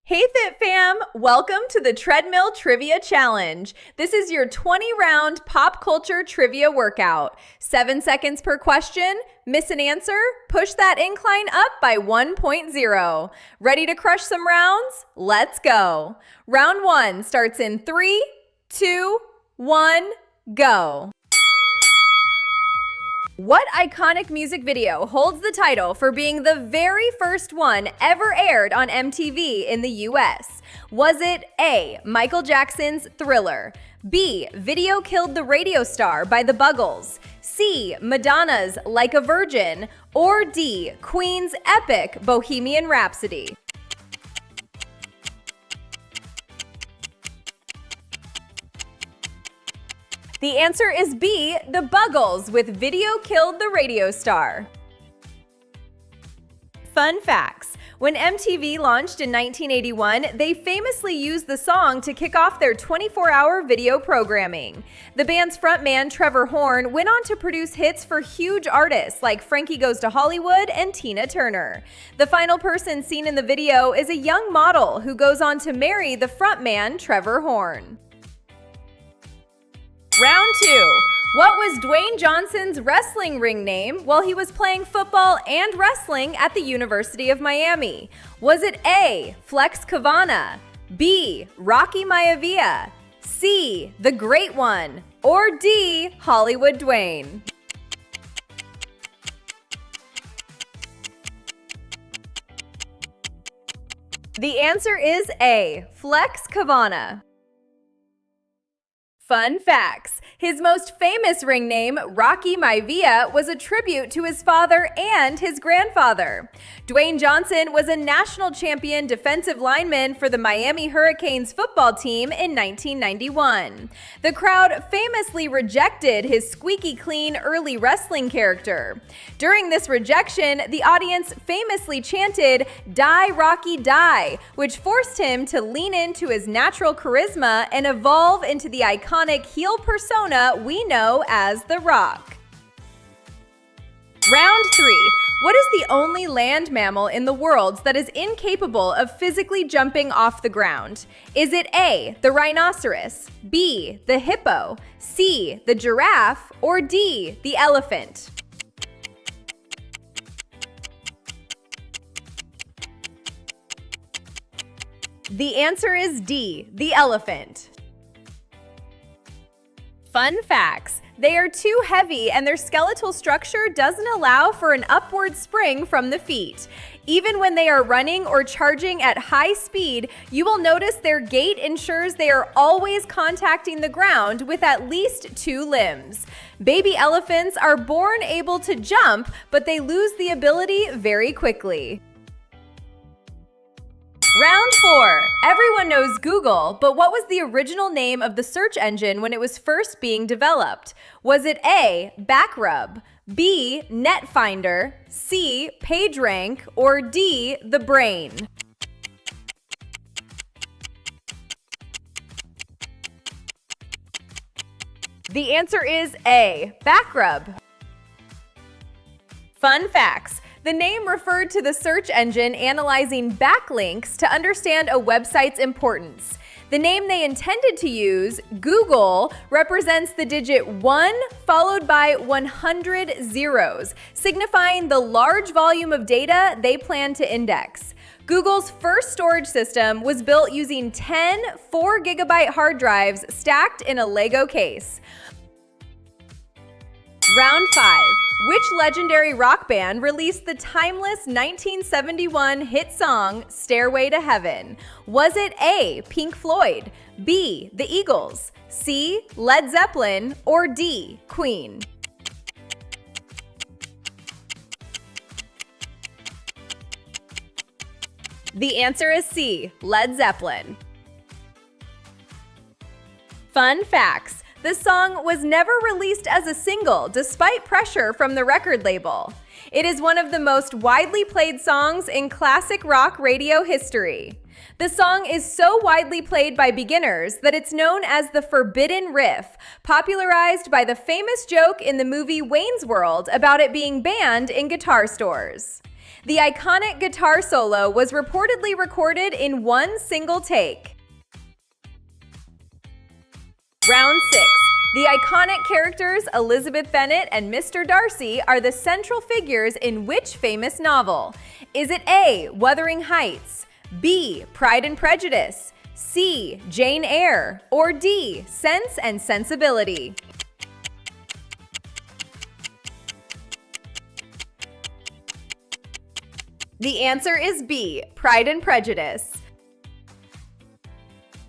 Hey Fit Fam! Welcome to the Treadmill Trivia Challenge. This is your 20-round pop culture trivia workout. 7 seconds per question. Miss an answer? Push that incline up by 1.0. Ready to crush some rounds? Let's go. Round 1 starts in 3, 2, 1, go. What iconic music video holds the title for being the very first one ever aired on MTV in the US? Was it A, Michael Jackson's Thriller, B, Video Killed the Radio Star by the Buggles, C, Madonna's Like a Virgin, or D, Queen's epic Bohemian Rhapsody? The answer is B, the Buggles with Video Killed the Radio Star. Fun facts. When MTV launched in 1981, they famously used the song to kick off their 24-hour video programming. The band's frontman, Trevor Horn, went on to produce hits for huge artists like Frankie Goes to Hollywood and Tina Turner. The final person seen in the video is a young model who goes on to marry the frontman, Trevor Horn. Round 2. What was Dwayne Johnson's wrestling ring name while he was playing football and wrestling at the University of Miami? Was it A, Flex Kavana, B, Rocky Maivia, C, The Great One, or D, Hollywood Dwayne? The answer is A, Flex Kavana. Fun facts. His most famous ring name, Rocky Maivia, was a tribute to his father and his grandfather. Dwayne Johnson was a national champion defensive lineman for the Miami Hurricanes football team in 1991. The crowd famously rejected his squeaky clean early wrestling character. During this rejection, the audience famously chanted, "Die, Rocky, die," which forced him to lean into his natural charisma and evolve into the iconic heel persona we know as The Rock. Round 3. What is the only land mammal in the world that is incapable of physically jumping off the ground? Is it A, the rhinoceros, B, the hippo, C, the giraffe, or D, the elephant? The answer is D, the elephant. Fun facts. They are too heavy and their skeletal structure doesn't allow for an upward spring from the feet. Even when they are running or charging at high speed, you will notice their gait ensures they are always contacting the ground with at least 2 limbs. Baby elephants are born able to jump, but they lose the ability very quickly. Round 4. Everyone knows Google, but what was the original name of the search engine when it was first being developed? Was it A, Backrub, B, Netfinder, C, PageRank, or D, The Brain? The answer is A, Backrub. Fun facts. The name referred to the search engine analyzing backlinks to understand a website's importance. The name they intended to use, Google, represents the digit 1 followed by 100 zeros, signifying the large volume of data they plan to index. Google's first storage system was built using 10 4-gigabyte hard drives stacked in a Lego case. Round 5. Which legendary rock band released the timeless 1971 hit song Stairway to Heaven? Was it A, Pink Floyd, B, The Eagles, C, Led Zeppelin, or D, Queen? The answer is C, Led Zeppelin. Fun facts. The song was never released as a single despite pressure from the record label. It is one of the most widely played songs in classic rock radio history. The song is so widely played by beginners that it's known as the Forbidden Riff, popularized by the famous joke in the movie Wayne's World about it being banned in guitar stores. The iconic guitar solo was reportedly recorded in one single take. Round 6. The iconic characters Elizabeth Bennet and Mr. Darcy are the central figures in which famous novel? Is it A. Wuthering Heights, B. Pride and Prejudice, C. Jane Eyre, or D. Sense and Sensibility? The answer is B. Pride and Prejudice.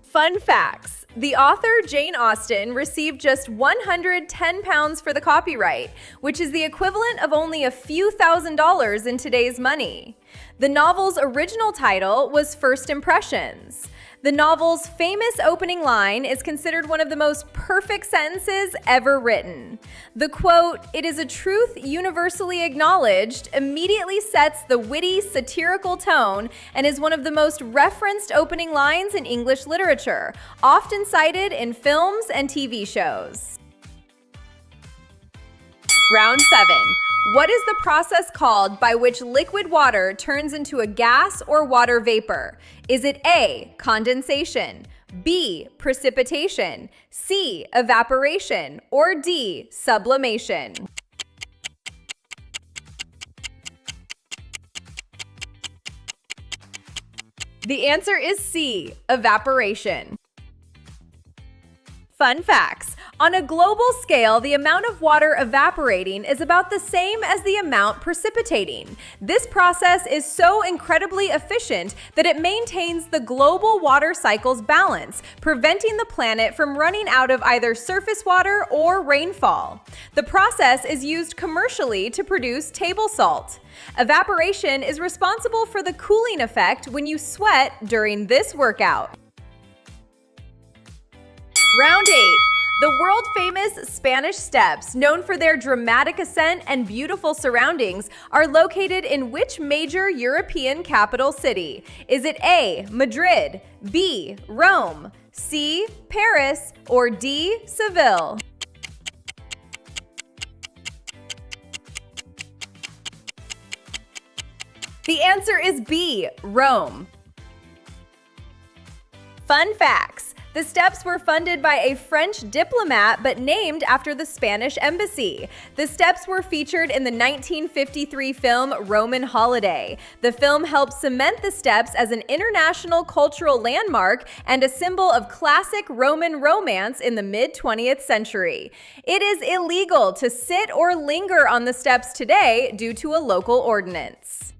Fun facts. The author, Jane Austen, received just £110 for the copyright, which is the equivalent of only a few $1,000s in today's money. The novel's original title was First Impressions. The novel's famous opening line is considered one of the most perfect sentences ever written. The quote, "It is a truth universally acknowledged," immediately sets the witty, satirical tone and is one of the most referenced opening lines in English literature, often cited in films and TV shows. Round 7. What is the process called by which liquid water turns into a gas or water vapor? Is it A. Condensation, B. Precipitation, C. Evaporation, or D. Sublimation? The answer is C. Evaporation. Fun facts. On a global scale, the amount of water evaporating is about the same as the amount precipitating. This process is so incredibly efficient that it maintains the global water cycle's balance, preventing the planet from running out of either surface water or rainfall. The process is used commercially to produce table salt. Evaporation is responsible for the cooling effect when you sweat during this workout. Round 8. The world-famous Spanish Steps, known for their dramatic ascent and beautiful surroundings, are located in which major European capital city? Is it A. Madrid, B. Rome, C. Paris, or D. Seville? The answer is B. Rome. Fun facts. The steps were funded by a French diplomat but named after the Spanish embassy. The steps were featured in the 1953 film Roman Holiday. The film helped cement the steps as an international cultural landmark and a symbol of classic Roman romance in the mid-20th century. It is illegal to sit or linger on the steps today due to a local ordinance.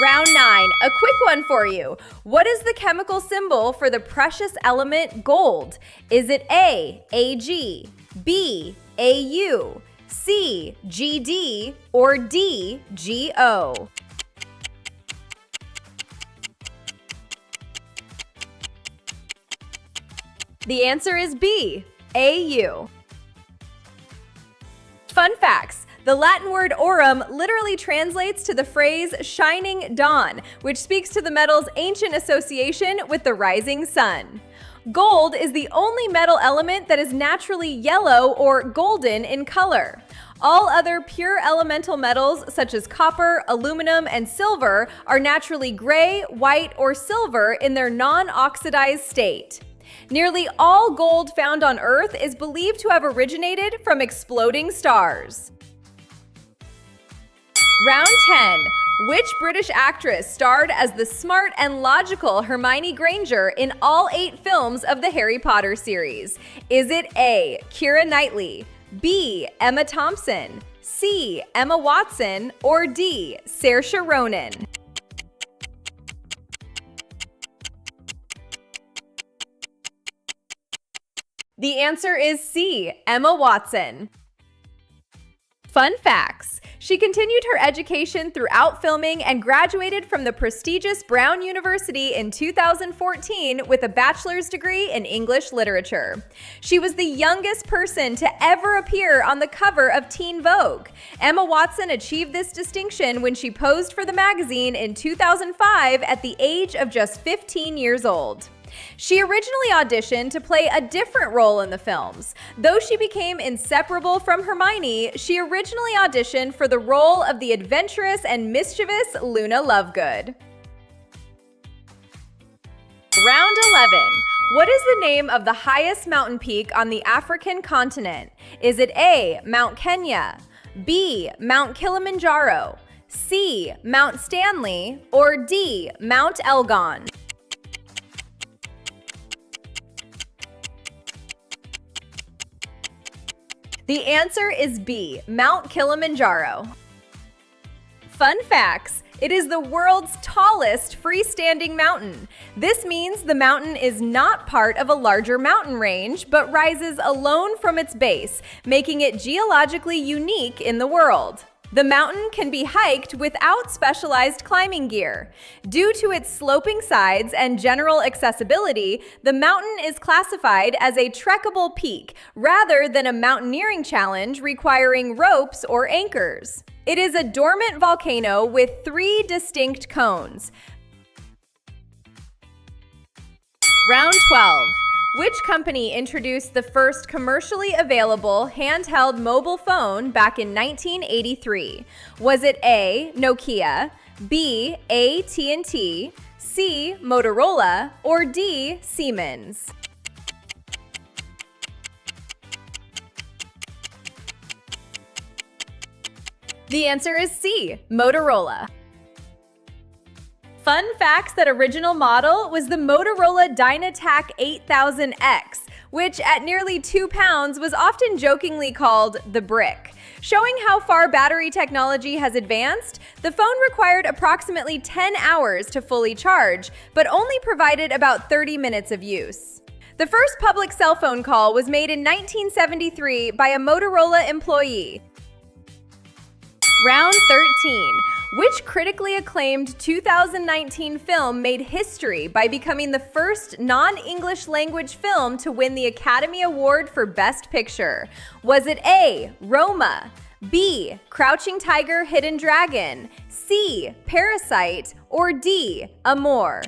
Round 9, a quick one for you. What is the chemical symbol for the precious element gold? Is it A, Ag, B, Au, C, Gd, or D, Go? The answer is B, Au. Fun facts. The Latin word aurum literally translates to the phrase shining dawn, which speaks to the metal's ancient association with the rising sun. Gold is the only metal element that is naturally yellow or golden in color. All other pure elemental metals, such as copper, aluminum, and silver, are naturally gray, white, or silver in their non-oxidized state. Nearly all gold found on Earth is believed to have originated from exploding stars. Round 10. Which British actress starred as the smart and logical Hermione Granger in all 8 films of the Harry Potter series? Is it A. Keira Knightley, B. Emma Thompson, C. Emma Watson, or D. Saoirse Ronan? The answer is C. Emma Watson. Fun facts. She continued her education throughout filming and graduated from the prestigious Brown University in 2014 with a bachelor's degree in English literature. She was the youngest person to ever appear on the cover of Teen Vogue. Emma Watson achieved this distinction when she posed for the magazine in 2005 at the age of just 15 years old. She originally auditioned to play a different role in the films. Though she became inseparable from Hermione, she originally auditioned for the role of the adventurous and mischievous Luna Lovegood. Round 11. What is the name of the highest mountain peak on the African continent? Is it A, Mount Kenya, B, Mount Kilimanjaro, C, Mount Stanley, or D, Mount Elgon? The answer is B, Mount Kilimanjaro. Fun facts. It is the world's tallest freestanding mountain. This means the mountain is not part of a larger mountain range, but rises alone from its base, making it geologically unique in the world. The mountain can be hiked without specialized climbing gear. Due to its sloping sides and general accessibility, the mountain is classified as a trekkable peak rather than a mountaineering challenge requiring ropes or anchors. It is a dormant volcano with 3 distinct cones. Round 12. Which company introduced the first commercially available handheld mobile phone back in 1983? Was it A, Nokia, B, AT&T, C, Motorola, or D, Siemens? The answer is C, Motorola. Fun facts: that original model was the Motorola Dynatac 8000X, which at nearly 2 pounds was often jokingly called the brick. Showing how far battery technology has advanced, the phone required approximately 10 hours to fully charge, but only provided about 30 minutes of use. The first public cell phone call was made in 1973 by a Motorola employee. Round 13. Which critically acclaimed 2019 film made history by becoming the first non-English language film to win the Academy Award for Best Picture? Was it A, Roma, B, Crouching Tiger, Hidden Dragon, C, Parasite, or D, Amour?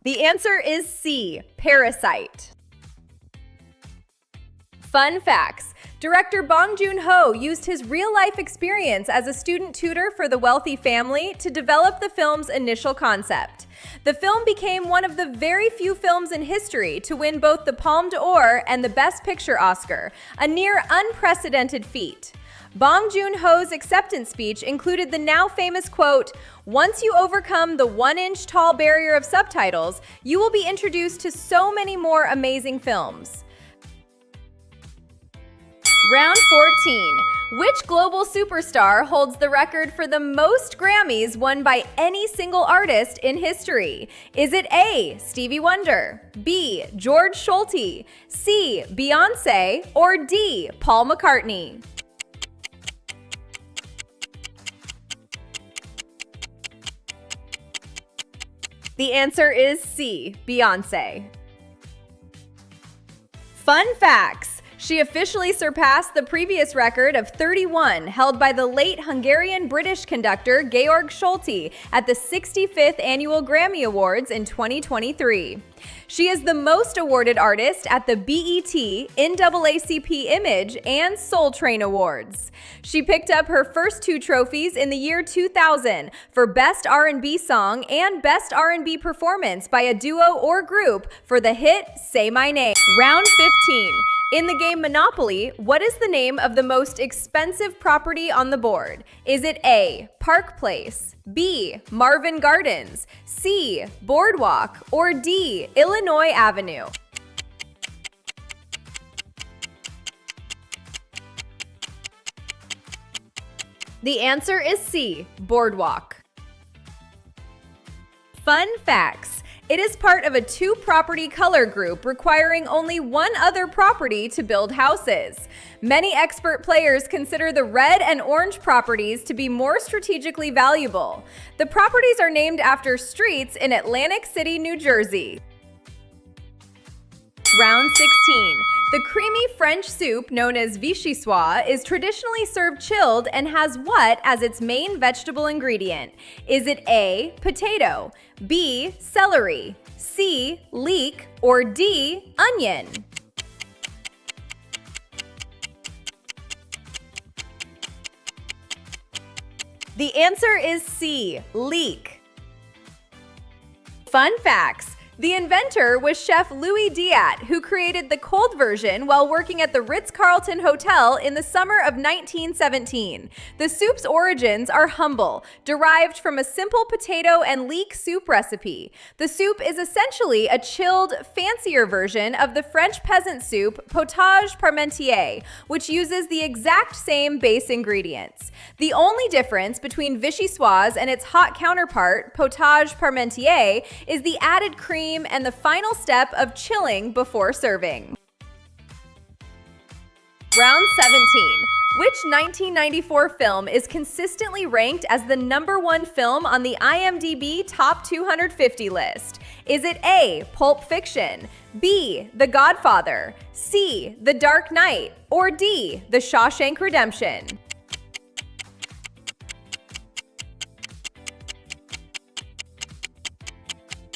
The answer is C, Parasite. Fun facts. Director Bong Joon-ho used his real-life experience as a student tutor for the wealthy family to develop the film's initial concept. The film became one of the very few films in history to win both the Palme d'Or and the Best Picture Oscar, a near unprecedented feat. Bong Joon-ho's acceptance speech included the now famous quote, "Once you overcome the 1-inch tall barrier of subtitles, you will be introduced to so many more amazing films." Round 14. Which global superstar holds the record for the most Grammys won by any single artist in history? Is it A, Stevie Wonder, B, George Schulte, C, Beyoncé, or D, Paul McCartney? The answer is C, Beyoncé. Fun facts. She officially surpassed the previous record of 31 held by the late Hungarian-British conductor Georg Schulte at the 65th Annual Grammy Awards in 2023. She is the most awarded artist at the BET, NAACP Image, and Soul Train Awards. She picked up her first 2 trophies in the year 2000 for Best R&B Song and Best R&B Performance by a duo or group for the hit Say My Name. Round 15. In the game Monopoly, what is the name of the most expensive property on the board? Is it A, Park Place, B, Marvin Gardens, C, Boardwalk, or D, Illinois Avenue? The answer is C, Boardwalk. Fun facts. It is part of a 2-property color group requiring only 1 other property to build houses. Many expert players consider the red and orange properties to be more strategically valuable. The properties are named after streets in Atlantic City, New Jersey. Round 16. The creamy French soup known as vichyssoise is traditionally served chilled and has what as its main vegetable ingredient? Is it A, potato, B, celery, C, leek, or D, onion? The answer is C, leek. Fun facts. The inventor was Chef Louis Diat, who created the cold version while working at the Ritz-Carlton Hotel in the summer of 1917. The soup's origins are humble, derived from a simple potato and leek soup recipe. The soup is essentially a chilled, fancier version of the French peasant soup potage parmentier, which uses the exact same base ingredients. The only difference between vichyssoise and its hot counterpart, potage parmentier, is the added cream and the final step of chilling before serving. Round 17. Which 1994 film is consistently ranked as the #1 film on the IMDb Top 250 list? Is it A, Pulp Fiction, B, The Godfather, C, The Dark Knight, or D, The Shawshank Redemption?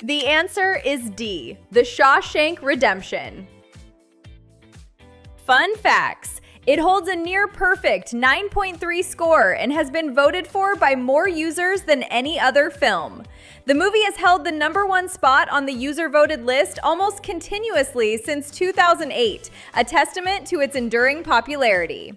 The answer is D, The Shawshank Redemption. Fun facts. It holds a near-perfect 9.3 score and has been voted for by more users than any other film. The movie has held the #1 spot on the user-voted list almost continuously since 2008, a testament to its enduring popularity.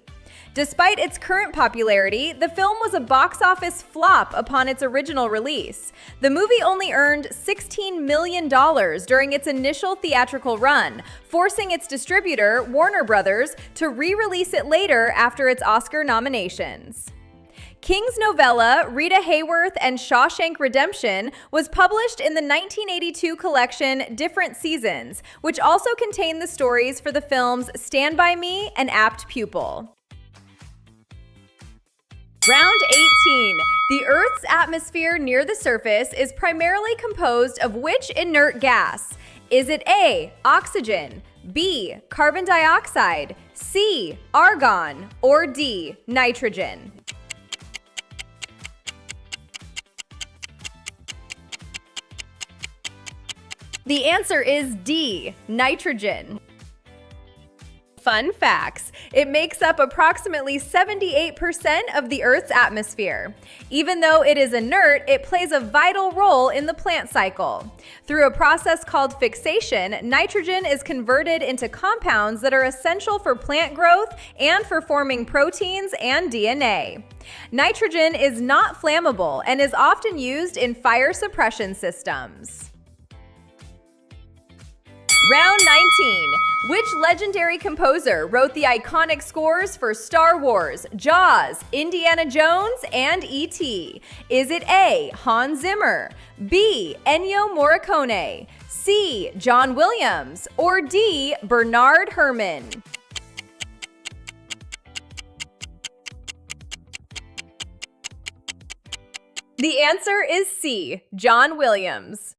Despite its current popularity, the film was a box office flop upon its original release. The movie only earned $16 million during its initial theatrical run, forcing its distributor, Warner Brothers, to re-release it later after its Oscar nominations. King's novella, Rita Hayworth and Shawshank Redemption, was published in the 1982 collection Different Seasons, which also contained the stories for the films Stand By Me and Apt Pupil. Round 18. The Earth's atmosphere near the surface is primarily composed of which inert gas? Is it A, oxygen, B, carbon dioxide, C, argon, or D, nitrogen? The answer is D, nitrogen. Fun facts. It makes up approximately 78% of the Earth's atmosphere. Even though it is inert, it plays a vital role in the plant cycle. Through a process called fixation, nitrogen is converted into compounds that are essential for plant growth and for forming proteins and DNA. Nitrogen is not flammable and is often used in fire suppression systems. Round 19. Which legendary composer wrote the iconic scores for Star Wars, Jaws, Indiana Jones, and E.T.? Is it A, Hans Zimmer, B, Ennio Morricone, C, John Williams, or D, Bernard Herrmann? The answer is C, John Williams.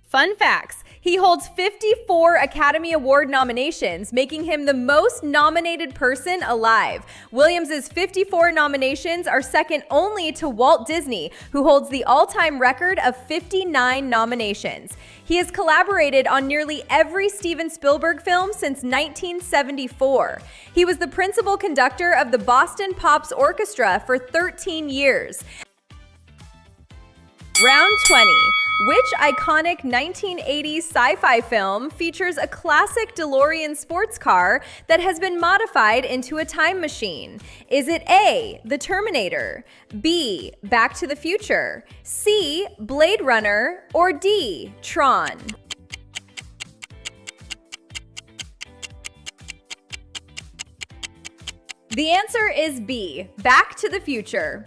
Fun facts. He holds 54 Academy Award nominations, making him the most nominated person alive. Williams' 54 nominations are second only to Walt Disney, who holds the all-time record of 59 nominations. He has collaborated on nearly every Steven Spielberg film since 1974. He was the principal conductor of the Boston Pops Orchestra for 13 years. Round 20. Which iconic 1980s sci-fi film features a classic DeLorean sports car that has been modified into a time machine? Is it A, The Terminator, B, Back to the Future, C, Blade Runner, or D, Tron? The answer is B, Back to the Future.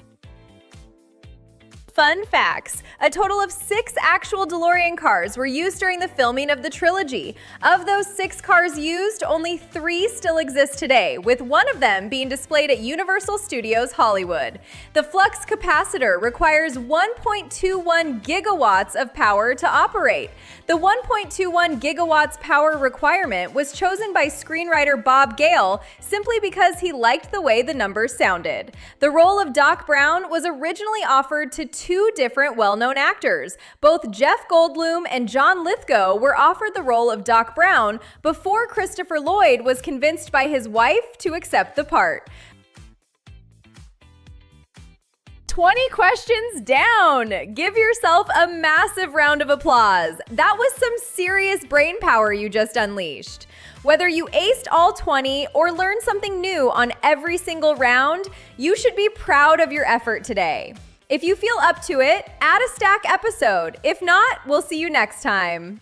Fun facts. A total of 6 actual DeLorean cars were used during the filming of the trilogy. Of those 6 cars used, only 3 still exist today, with one of them being displayed at Universal Studios Hollywood. The flux capacitor requires 1.21 gigawatts of power to operate. The 1.21 gigawatts power requirement was chosen by screenwriter Bob Gale simply because he liked the way the numbers sounded. The role of Doc Brown was originally offered to 2 different well-known actors. Both Jeff Goldblum and John Lithgow were offered the role of Doc Brown before Christopher Lloyd was convinced by his wife to accept the part. 20 questions down. Give yourself a massive round of applause. That was some serious brain power you just unleashed. Whether you aced all 20 or learned something new on every single round, you should be proud of your effort today. If you feel up to it, add a stack episode. If not, we'll see you next time.